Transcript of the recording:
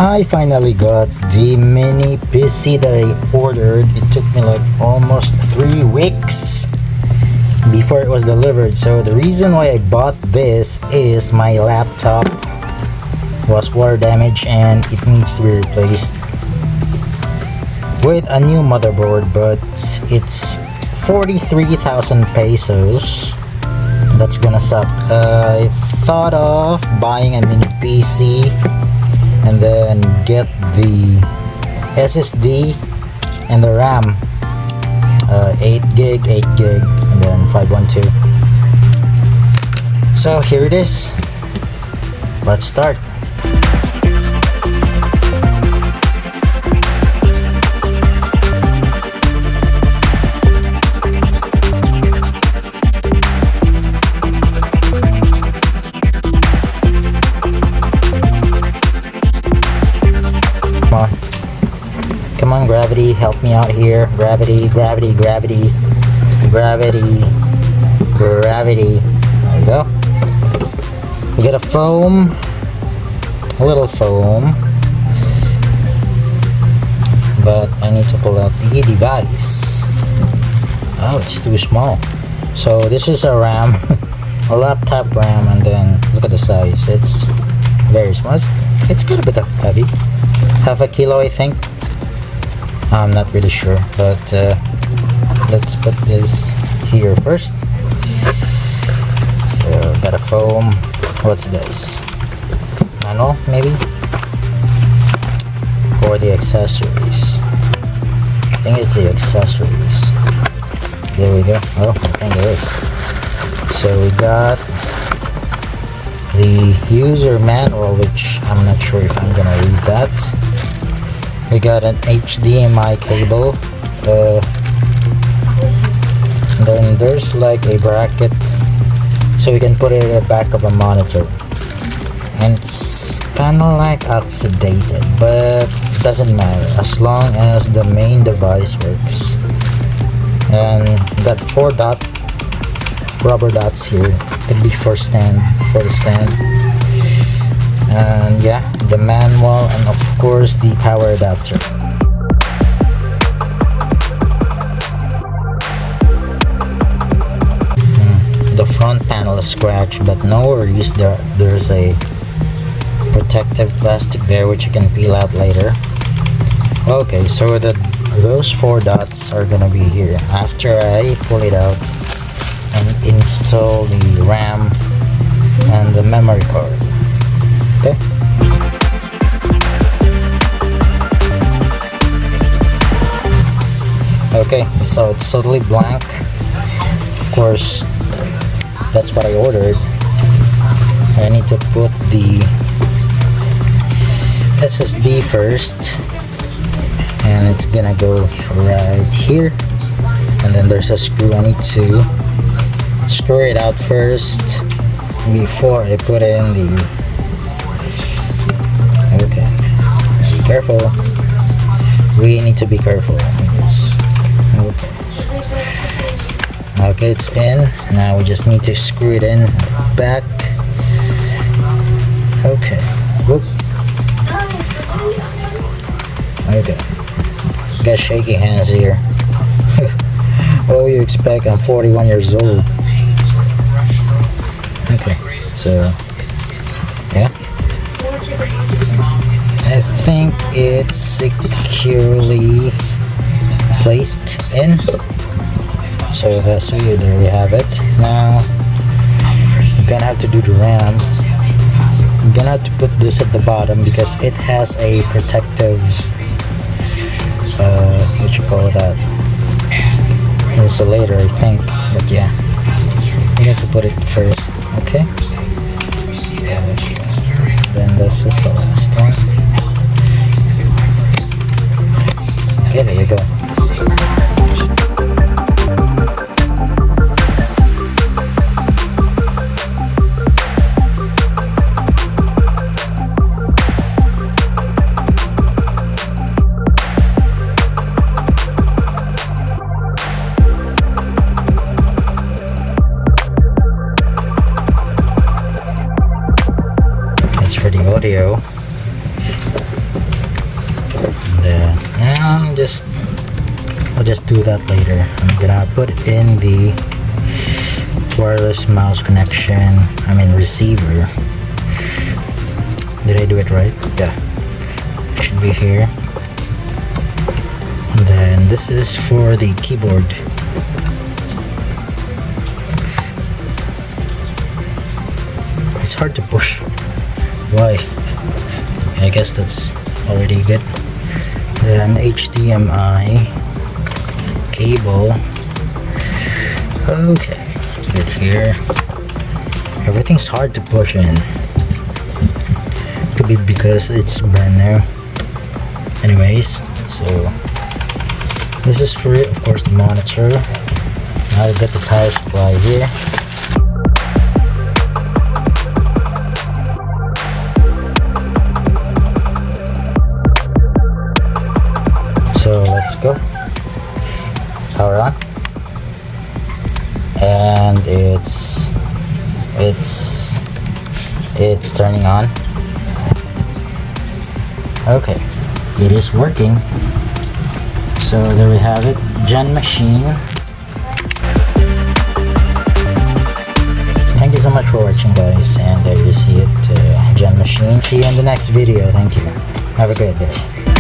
I finally got the mini PC that I ordered. It took me like almost 3 weeks before it was delivered. So the reason why I bought this is my laptop was water damage and it needs to be replaced with a new motherboard, but it's 43,000 pesos. That's gonna suck. I thought of buying a mini PC and then get the SSD and the RAM, 8 gig, and then 512. So here it is. Let's start. Come on, gravity, help me out here. Gravity. There you go. We got a foam, a little foam, but I need to pull out the device. Oh, it's too small. So this is a RAM, a laptop RAM, and then look at the size. It's very small. It's got a bit of heavy, half a kilo, I think. I'm not really sure, but let's put this here first. So got a foam. What's this? Manual, maybe? Or the accessories? I think it's the accessories. There we go. Oh, I think it is. So we got the user manual, which I'm not sure if I'm gonna read that. We got an HDMI cable. Then there's like a bracket so we can put it at the back of a monitor. And it's kind of like oxidated, but it doesn't matter as long as the main device works. And got 4 rubber dots here. Could be for the stand. And yeah, the manual, and of course the power adapter. The front panel is scratched, but no worries, there's a protective plastic there which you can peel out later. Okay, so those 4 dots are gonna be here after I pull it out and install the RAM and the memory card. Okay. Okay, so it's totally blank. Of course, that's what I ordered. I need to put the SSD first, and it's gonna go right here. And then there's a screw. I need to screw it out first before I put in the. Okay, be careful. We need to be careful. Okay, it's in. Now we just need to screw it in back. Okay. Whoop. Okay. Got shaky hands here. What do you expect? I'm 41 years old. Okay, so yeah. I think it's securely placed in. So that's it. There we have it. Now I'm gonna have to do the RAM. I'm gonna have to put this at the bottom because it has a protective what you call that, insulator, I think. But yeah, you have to put it first. Okay, then this is the last one. Okay, there we go. For the audio, And then now I'll just do that later. I'm gonna put in the wireless mouse connection, receiver. Did I do it right? Yeah, should be here. And then this is for the keyboard. It's hard to push. Why? I guess that's already good. Then HDMI cable. Okay, put it here. Everything's hard to push in. Could be because it's brand new. Anyways, so this is for it, of course, the monitor. Now I've got the power supply here. So let's go. Power on. And it's turning on. Okay, it is working. So there we have it, GenMachine. Thank you so much for watching, guys, and there you see it, GenMachine. See you in the next video. Thank you. Have a great day.